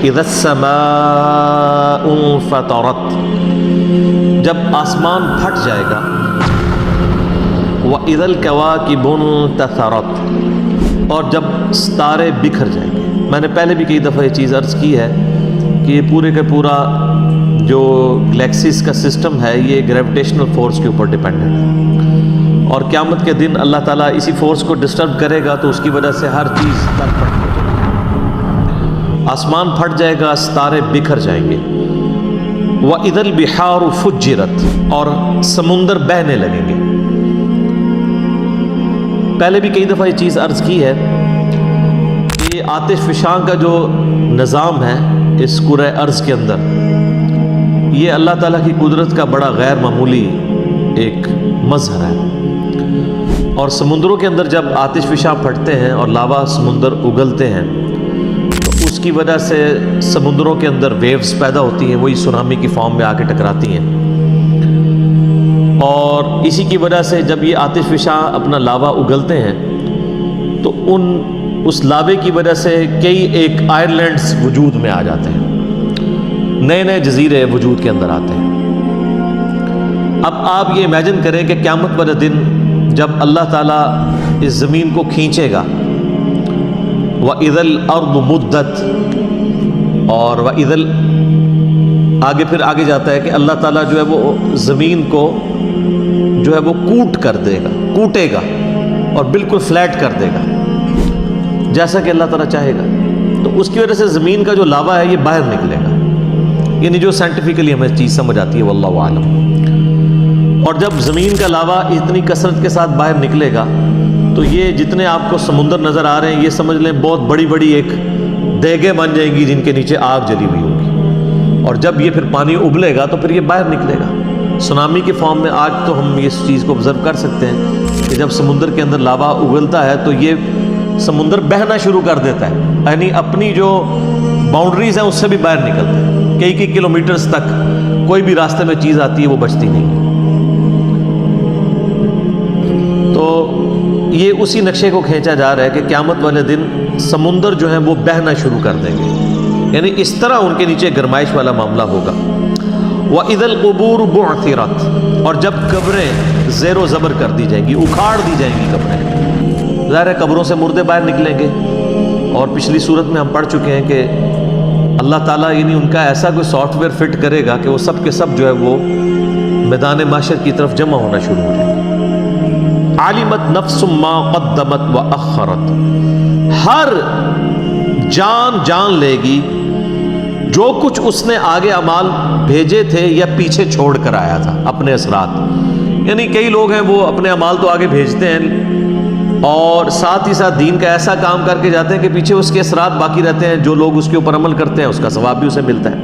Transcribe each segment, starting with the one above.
اذا السماء انفطرت، جب آسمان پھٹ جائے گا، وَإِذَا الْكَوَاكِبُ انتَثَرَتْ، اور جب ستارے بکھر جائیں گے۔ میں نے پہلے بھی کئی دفعہ یہ چیز عرض کی ہے کہ یہ پورے کا پورا جو گلیکسیز کا سسٹم ہے یہ گریویٹیشنل فورس کے اوپر ڈیپینڈنٹ ہے، اور قیامت کے دن اللہ تعالیٰ اسی فورس کو ڈسٹرب کرے گا تو اس کی وجہ سے ہر چیز تر پٹ ہو جائے گی، آسمان پھٹ جائے گا، ستارے بکھر جائیں گے۔ وَإِذَا الْبِحَارُ فُجِّرَتْ، اور سمندر بہنے لگیں گے۔ پہلے بھی کئی دفعہ یہ چیز عرض کی ہے کہ آتش فشاں کا جو نظام ہے اس کرۂ ارض کے اندر، یہ اللہ تعالیٰ کی قدرت کا بڑا غیر معمولی ایک مظہر ہے، اور سمندروں کے اندر جب آتش فشاں پھٹتے ہیں اور لاوا سمندر اگلتے ہیں تو اس کی وجہ سے سمندروں کے اندر ویوز پیدا ہوتی ہیں، وہی سونامی کی فارم میں آ کے ٹکراتی ہیں، اور اسی کی وجہ سے جب یہ آتش فشاں اپنا لاوا اگلتے ہیں تو اس لاوے کی وجہ سے کئی ایک آئرلینڈز وجود میں آ جاتے ہیں، نئے نئے جزیرے وجود کے اندر آتے ہیں۔ اب آپ یہ امیجن کریں کہ قیامت والے دن جب اللہ تعالیٰ اس زمین کو کھینچے گا، وَإِذَا الْأَرْضُ مُدَّتْ، اور وَإِذَا آگے جاتا ہے کہ اللہ تعالیٰ جو ہے وہ زمین کو جو ہے وہ کوٹے گا اور بالکل فلیٹ کر دے گا جیسا کہ اللہ تعالیٰ چاہے گا، تو اس کی وجہ سے زمین کا جو لاوا ہے یہ باہر نکلے گا، یعنی جو سائنٹیفکلی ہمیں چیز سمجھ آتی ہے واللہ عالم۔ اور جب زمین کا لاوا اتنی کثرت کے ساتھ باہر نکلے گا تو یہ جتنے آپ کو سمندر نظر آ رہے ہیں یہ سمجھ لیں بہت بڑی بڑی ایک دیگیں بن جائیں گی جن کے نیچے آگ جلی ہوئی ہوگی، اور جب یہ پھر پانی ابلے گا تو پھر یہ باہر نکلے گا سونامی کے فارم میں۔ آج تو ہم اس چیز کو آبزرو کر سکتے ہیں کہ جب سمندر کے اندر لاوا اگلتا ہے تو یہ سمندر بہنا شروع کر دیتا ہے، یعنی اپنی جو باؤنڈریز ہیں اس سے بھی باہر نکلتے ہیں، کئی کلومیٹرز تک کوئی بھی راستے میں چیز آتی ہے وہ بچتی نہیں ہے۔ تو یہ اسی نقشے کو کھینچا جا رہا ہے کہ قیامت والے دن سمندر جو ہیں وہ بہنا شروع کر دیں گے، یعنی اس طرح ان کے نیچے گرمائش والا معاملہ ہوگا۔ وَإِذَا الْقُبُورُ بُعْثِرَتْ، اور جب قبریں زیر و زبر کر دی جائیں گی، اکھاڑ دی جائیں گی قبریں، ظاہر ہے قبروں سے مردے باہر نکلیں گے، اور پچھلی صورت میں ہم پڑھ چکے ہیں کہ اللہ تعالیٰ یعنی ان کا ایسا کوئی سافٹ ویئر فٹ کرے گا کہ وہ سب کے سب جو ہے وہ میدان محشر کی طرف جمع ہونا شروع ہو جائیں گے۔ عَلِمَتْ نَفْسٌ مَّا قَدَّمَتْ وَأَخَّرَتْ، ہر جان لے گی جو کچھ اس نے آگے اعمال بھیجے تھے یا پیچھے چھوڑ کر آیا تھا اپنے اثرات، یعنی کئی لوگ ہیں وہ اپنے اعمال تو آگے بھیجتے ہیں اور ساتھ ہی ساتھ دین کا ایسا کام کر کے جاتے ہیں کہ پیچھے اس کے اثرات باقی رہتے ہیں، جو لوگ اس کے اوپر عمل کرتے ہیں اس کا ثواب بھی اسے ملتا ہے،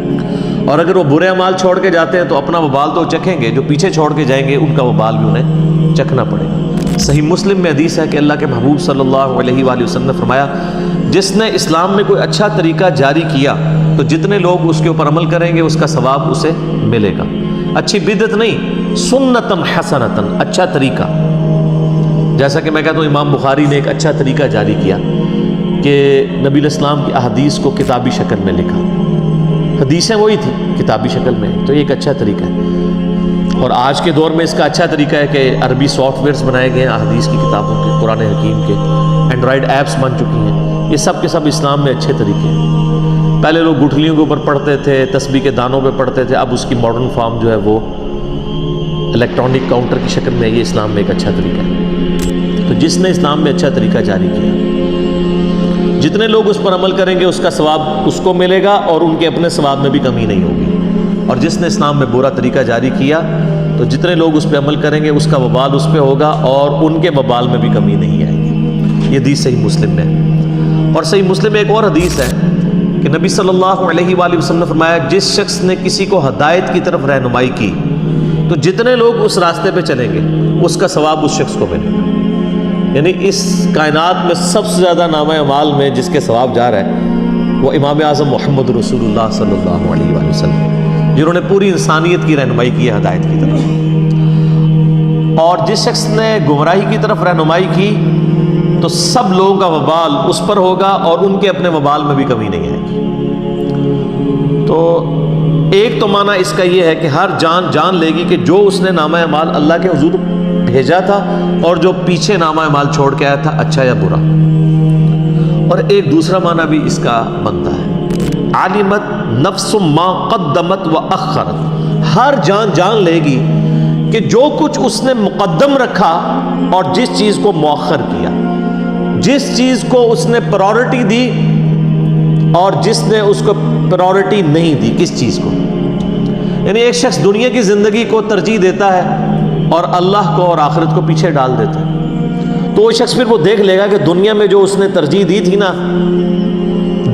اور اگر وہ برے اعمال چھوڑ کے جاتے ہیں تو اپنا وبال تو چکھیں گے، جو پیچھے چھوڑ کے جائیں گے ان کا وبال بھی انہیں چکھنا پڑے گا۔ صحیح مسلم میں حدیث ہے کہ اللہ کے محبوب صلی اللہ علیہ وآلہ وسلم نے فرمایا، جس نے اسلام میں کوئی اچھا طریقہ جاری کیا تو جتنے لوگ اس کے اوپر عمل کریں گے اس کا ثواب اسے ملے گا۔ اچھی بدعت نہیں، سنتن حسنتن، اچھا طریقہ، جیسا کہ میں کہتا ہوں امام بخاری نے ایک اچھا طریقہ جاری کیا کہ نبی علیہ السلام کی احادیث کو کتابی شکل میں لکھا، حدیثیں وہی تھیں کتابی شکل میں، تو یہ ایک اچھا طریقہ ہے۔ اور آج کے دور میں اس کا اچھا طریقہ ہے کہ عربی سافٹ ویئرس بنائے گئے ہیں احادیث کی کتابوں کے، قرآن حکیم کے، اینڈرائڈ ایپس بن چکی ہیں، یہ سب کے سب اسلام میں اچھے طریقے ہیں۔ پہلے لوگ گٹھلیوں کے اوپر پڑھتے تھے، تسبیح کے دانوں پہ پڑھتے تھے، اب اس کی ماڈرن فارم جو ہے وہ الیکٹرانک کاؤنٹر کی شکل میں، یہ اسلام میں ایک اچھا طریقہ ہے۔ تو جس نے اسلام میں اچھا طریقہ جاری کیا، جتنے لوگ اس پر عمل کریں گے اس کا ثواب اس کو ملے گا اور ان کے اپنے ثواب میں بھی کمی نہیں ہوگی، اور جس نے اسلام میں برا طریقہ جاری کیا تو جتنے لوگ اس پہ عمل کریں گے اس کا وبال اس پہ ہوگا اور ان کے وبال میں بھی کمی نہیں آئے گی۔ یہ حدیث صحیح مسلم میں ہے۔ اور صحیح مسلم میں ایک اور حدیث ہے کہ نبی صلی اللہ علیہ وآلہ وسلم نے فرمایا، جس شخص نے کسی کو ہدایت کی طرف رہنمائی کی تو جتنے لوگ اس راستے پہ چلیں گے اس کا ثواب اس شخص کو ملے گا، یعنی اس کائنات میں سب سے زیادہ نامہ اعمال میں جس کے ثواب جا رہا ہے وہ امام اعظم محمد رسول اللہ صلی اللہ علیہ وآلہ وسلم، جنہوں نے پوری انسانیت کی رہنمائی کی ہے ہدایت کی طرف، اور جس شخص نے گمراہی کی طرف رہنمائی کی تو سب لوگوں کا وبال اس پر ہوگا اور ان کے اپنے وبال میں بھی کمی نہیں آئے گی۔ ایک تو معنی اس کا یہ ہے کہ ہر جان جان لے گی کہ جو اس نے نامہ اعمال اللہ کے حضور بھیجا تھا اور جو پیچھے نامہ اعمال چھوڑ کے آیا تھا، اچھا یا برا۔ اور ایک دوسرا معنی بھی اس کا بنتا ہے، علمت نفس ما قدمت و اخرت، ہر جان جان لے گی کہ جو کچھ اس نے مقدم رکھا اور جس چیز کو مؤخر کیا، جس چیز کو اس نے پرائورٹی دی اور جس نے اس کو پرائورٹی نہیں دی، کس چیز کو؟ یعنی ایک شخص دنیا کی زندگی کو ترجیح دیتا ہے اور اللہ کو اور آخرت کو پیچھے ڈال دیتا ہے، تو وہ شخص پھر وہ دیکھ لے گا کہ دنیا میں جو اس نے ترجیح دی تھی نا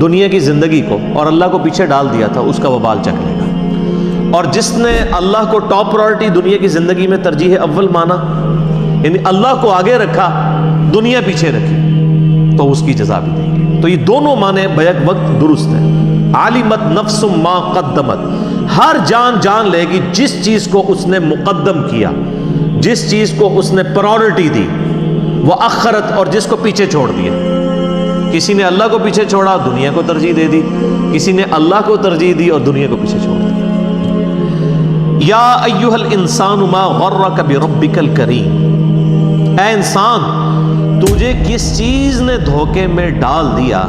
دنیا کی زندگی کو اور اللہ کو پیچھے ڈال دیا تھا، اس کا وبال چکھ لے گا۔ اور جس نے اللہ کو ٹاپ پرائورٹی دنیا کی زندگی میں ترجیح اول مانا، یعنی اللہ کو آگے رکھا، دنیا پیچھے رکھی، تو اس کی جزا بھی دیں گے۔ تو یہ دونوں معنی بیک وقت درست ہیں۔ عالمت نفس ما قدمت، ہر جان جان لے گی جس چیز کو اس نے مقدم کیا، جس چیز کو اس نے پرائورٹی دی، وہ اخرت، اور جس کو پیچھے چھوڑ دیا۔ کسی نے اللہ کو پیچھے چھوڑا، دنیا کو ترجیح دے دی، کسی نے اللہ کو ترجیح دی اور دنیا کو پیچھے چھوڑ دیا۔ یا ایھا الانسان ما غرک بربک الکریم، اے انسان تجھے کس چیز نے دھوکے میں ڈال دیا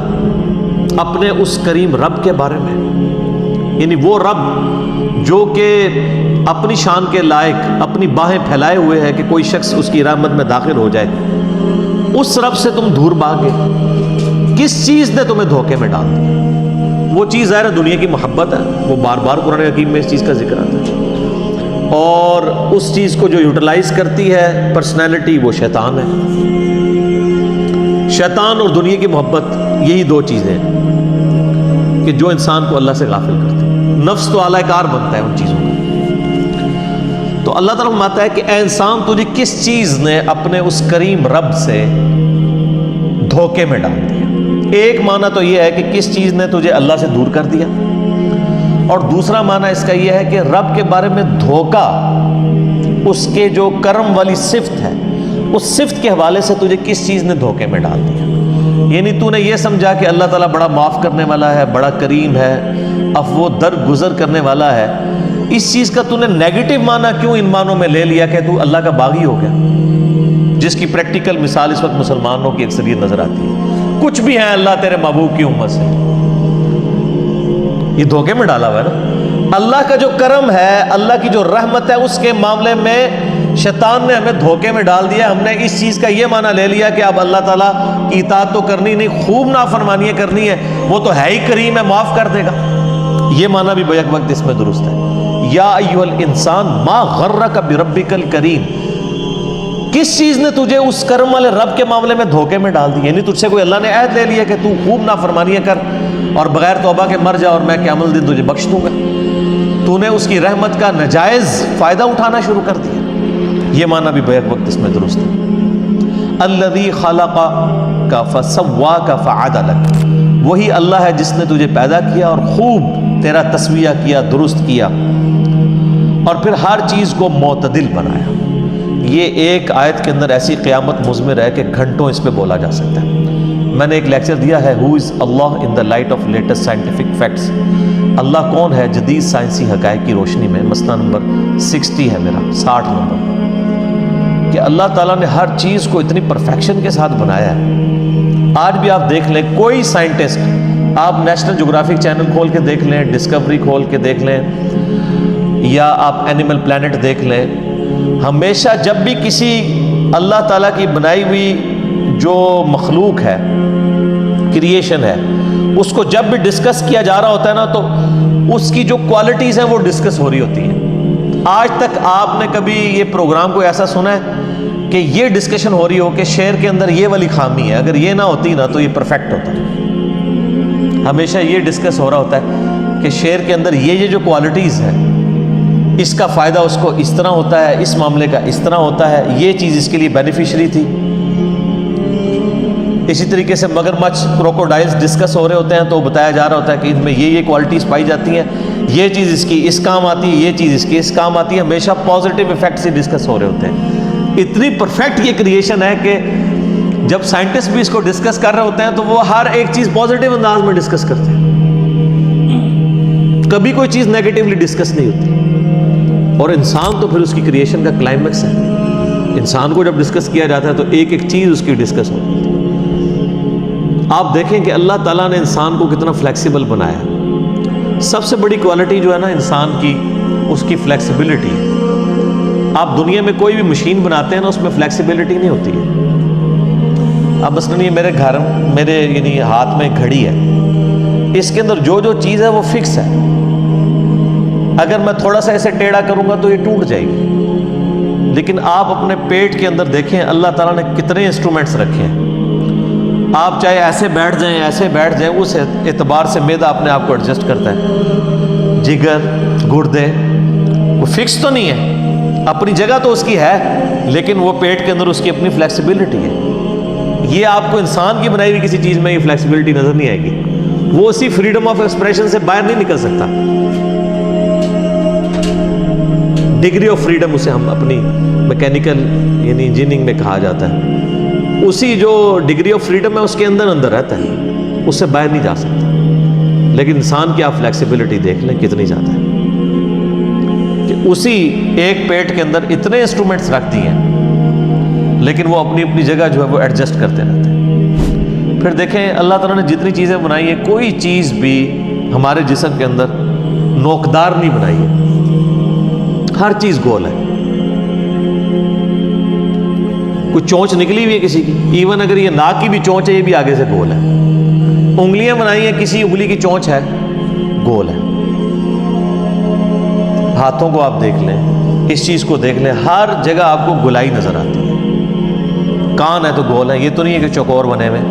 اپنے اس کریم رب کے بارے میں، یعنی وہ رب جو کہ اپنی شان کے لائق اپنی باہیں پھیلائے ہوئے ہے کہ کوئی شخص اس کی رحمت میں داخل ہو جائے، اس رب سے تم دور بھاگے۔ کس چیز نے تمہیں دھوکے میں ڈال دیا؟ وہ چیز ظاہر دنیا کی محبت ہے، وہ بار بار قرآن حکیم میں اس چیز کا ذکر آتا ہے، اور اس چیز کو جو یوٹیلائز کرتی ہے پرسنالٹی، وہ شیطان ہے۔ شیطان اور دنیا کی محبت، یہی دو چیزیں ہیں کہ جو انسان کو اللہ سے غافل کرتی ہے۔ نفس تو اعلی کار بنتا ہے ان چیزوں کا۔ تو اللہ تعالیٰ فرماتا ہے کہ اے انسان تجھے کس چیز نے اپنے اس کریم رب سے دھوکے میں ڈال دیا؟ ایک معنی تو یہ ہے کہ کس چیز نے تجھے اللہ سے دور کر دیا، اور دوسرا معنی اس کا یہ ہے کہ رب کے بارے میں دھوکا، اس کے جو کرم والی صفت ہے، اس صفت کے حوالے سے تجھے کس چیز نے دھوکے میں ڈال دیا۔ یعنی تو نے یہ سمجھا کہ اللہ تعالیٰ بڑا معاف کرنے والا ہے، بڑا کریم ہے، عفو و درگزر کرنے والا ہے، اس چیز کا تو نے نیگیٹو معنی کیوں ان معنوں میں لے لیا کہ تو اللہ کا باغی ہو گیا، جس کی پریکٹیکل مثال اس وقت مسلمانوں کی اکثریت نظر آتی ہے۔ کچھ بھی ہیں اللہ تیرے محبوب کی امت سے، یہ دھوکے میں ڈالا ہوا ہے نا۔ اللہ کا جو کرم ہے، اللہ کی جو رحمت ہے، اس کے معاملے میں شیطان نے ہمیں دھوکے میں ڈال دیا۔ ہم نے اس چیز کا یہ معنی لے لیا کہ اب اللہ تعالیٰ کی اطاعت تو کرنی نہیں، خوب نافرمانیاں کرنی ہے، وہ تو ہے ہی کریم ہے، معاف کر دے گا۔ یہ معنی بھی بیک وقت اس میں درست ہے۔ یا ایھا الانسان ما غرک بربک الکریم، کس چیز نے تجھے اس کرم والے رب کے معاملے میں دھوکے میں ڈال دی؟ یعنی تجھ سے کوئی اللہ نے عہد لے لیا کہ تو خوب نافرمانیاں کر اور بغیر توبہ کے مر جا اور میں قیامت دن تجھے بخش دوں گا۔ تو نے اس کی رحمت کا ناجائز فائدہ اٹھانا شروع کر دیا۔ یہ معنی بھی بیک وقت اس میں درست ہے۔ الذی خلقک فسواک فعدلک، وہی اللہ ہے جس نے تجھے پیدا کیا اور خوب تیرا تسویہ کیا، درست کیا، اور پھر ہر چیز کو معتدل بنایا۔ یہ ایک آیت کے اندر ایسی قیامت مضمر ہے کہ گھنٹوں اس پہ بولا جا سکتا ہے۔ میں نے ایک لیکچر دیا ہے، who is Allah in the light of latest scientific facts, Allah کون ہے جدید سائنسی حقائق کی روشنی میں۔ مسئلہ نمبر 60 ہے میرا، 60 نمبر، کہ اللہ تعالیٰ نے ہر چیز کو اتنی پرفیکشن کے ساتھ بنایا ہے۔ آج بھی آپ دیکھ لیں، کوئی سائنٹسٹ، آپ نیشنل جغرافک چینل کھول کے دیکھ لیں، ڈسکوری کھول کے دیکھ لیں، یا آپ اینیمل پلانٹ دیکھ لیں، ہمیشہ جب بھی کسی اللہ تعالیٰ کی بنائی ہوئی جو مخلوق ہے، کریشن ہے، اس کو جب بھی ڈسکس کیا جا رہا ہوتا ہے نا، تو اس کی جو کوالٹیز ہیں وہ ڈسکس ہو رہی ہوتی ہیں۔ آج تک آپ نے کبھی یہ پروگرام کو ایسا سنا ہے کہ یہ ڈسکشن ہو رہی ہو کہ شعر کے اندر یہ والی خامی ہے، اگر یہ نہ ہوتی نا تو یہ پرفیکٹ ہوتا ہے؟ ہمیشہ یہ ڈسکس ہو رہا ہوتا ہے کہ شعر کے اندر یہ جو کوالٹیز ہیں، اس کا فائدہ اس کو اس طرح ہوتا ہے، اس معاملے کا اس طرح ہوتا ہے، یہ چیز اس کے لیے بینیفیشری تھی۔ اسی طریقے سے مگرمچھ، کروکوڈائلز ڈسکس ہو رہے ہوتے ہیں تو بتایا جا رہا ہوتا ہے کہ ان میں یہ کوالٹیز پائی جاتی ہیں، یہ چیز اس کی اس کام آتی ہے، یہ چیز اس کی اس کام آتی ہے۔ ہمیشہ پازیٹیو ایفیکٹس ہی ڈسکس ہو رہے ہوتے ہیں۔ اتنی پرفیکٹ یہ کریشن ہے کہ جب سائنٹسٹ بھی اس کو ڈسکس کر رہے ہوتے ہیں تو وہ ہر ایک چیز پازیٹیو انداز میں ڈسکس کرتے ہیں۔ کبھی کوئی چیز نیگیٹولی ڈسکس نہیں ہوتی. اور انسان تو پھر اس کی کریشن کا کلائمیکس ہے. انسان کو جب ڈسکس کیا جاتا ہے تو ایک ایک چیز اس کی ڈسکس ہوتی ہے. آپ دیکھیں کہ اللہ تعالیٰ نے انسان کو کتنا فلیکسیبل بنایا. سب سے بڑی کوالٹی جو ہے نا انسان کی, اس کی فلیکسیبلٹی ہے. آپ دنیا میں کوئی بھی مشین بناتے ہیں نا, اس میں فلیکسیبلٹی نہیں ہوتی ہے. اب مثلاً یہ میرے یعنی ہاتھ میں گھڑی ہے, اس کے اندر جو جو چیز ہے وہ فکس ہے. اگر میں تھوڑا سا ایسے ٹیڑھا کروں گا تو یہ ٹوٹ جائے گی. لیکن آپ اپنے پیٹ کے اندر دیکھیں اللہ تعالیٰ نے کتنے انسٹرومنٹس رکھے ہیں. آپ چاہے ایسے بیٹھ جائیں ایسے بیٹھ جائیں, اس اعتبار سے معدہ اپنے آپ کو ایڈجسٹ کرتا ہے. جگر, گردے, وہ فکس تو نہیں ہے, اپنی جگہ تو اس کی ہے, لیکن وہ پیٹ کے اندر اس کی اپنی فلیکسیبلٹی ہے. یہ آپ کو انسان کی بنائی ہوئی کسی چیز میں یہ فلیکسیبلٹی نظر نہیں آئے گی. وہ اسی فریڈم آف ایکسپریشن سے باہر نہیں نکل سکتا. ڈگری آف فریڈم اسے ہم اپنی میکینیکل یعنی انجینئرنگ میں کہا جاتا ہے. اسی جو ڈگری آف فریڈم ہے اس کے اندر رہتا ہے, اس سے باہر نہیں جا سکتا. لیکن انسان کی آپ فلیکسیبلٹی دیکھ لیں کتنی زیادہ ہے کہ اسی ایک پیٹ کے اندر اتنے انسٹرومنٹس رکھ دیے ہیں, لیکن وہ اپنی اپنی جگہ جو ہے وہ ایڈجسٹ کرتے رہتے ہیں. پھر دیکھیں اللہ تعالیٰ نے جتنی چیزیں بنائی ہیں, کوئی چیز بھی ہمارے جسم کے اندر نوکدار نہیں بنائی ہے. ہر چیز گول ہے. کوئی چونچ نکلی ہوئی ہے کسی کی, ایون اگر یہ ناک کی بھی چونچ ہے یہ بھی آگے سے گول ہے. انگلیاں بنائی ہیں, کسی انگلی کی چونچ ہے گول ہے. ہاتھوں کو آپ دیکھ لیں, اس چیز کو دیکھ لیں, ہر جگہ آپ کو گولائی نظر آتی ہے. کان ہے تو گول ہے, یہ تو نہیں ہے کہ چوکور بنے ہوئے.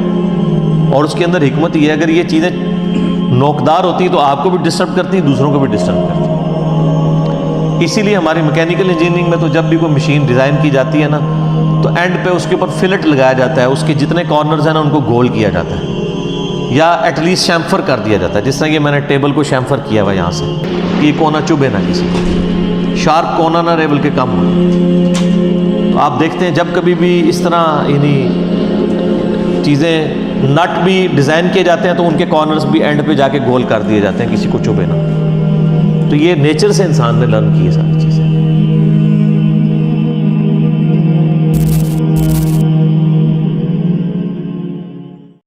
اور اس کے اندر حکمت یہ ہے, اگر یہ چیزیں نوکدار ہوتی تو آپ کو بھی ڈسٹرب کرتی, دوسروں کو بھی ڈسٹرب کرتی. اسی لیے ہماری میکینیکل انجینئرنگ میں تو جب بھی کوئی مشین ڈیزائن کی جاتی ہے نا, تو اینڈ پہ اس کے اوپر فلٹ لگایا جاتا ہے, اس کے جتنے کارنرز ہیں نا ان کو گول کیا جاتا ہے, یا ایٹ لیسٹ شیمفر کر دیا جاتا ہے. جس طرح کہ میں نے ٹیبل کو شیمفر کیا ہوا یہاں سے, یہ کونا چبھے نہ کسی کو, شارپ کونا نہ رہے بلکہ کم ہو. تو آپ دیکھتے ہیں جب کبھی بھی اس طرح یعنی چیزیں نٹ بھی ڈیزائن کیے جاتے ہیں تو ان کے کارنرز بھی اینڈ پہ جا کے گول کر دیے جاتے ہیں, کسی کو چبھے نہ. تو یہ نیچر سے انسان نے لرن کی ہے ساری چیزیں.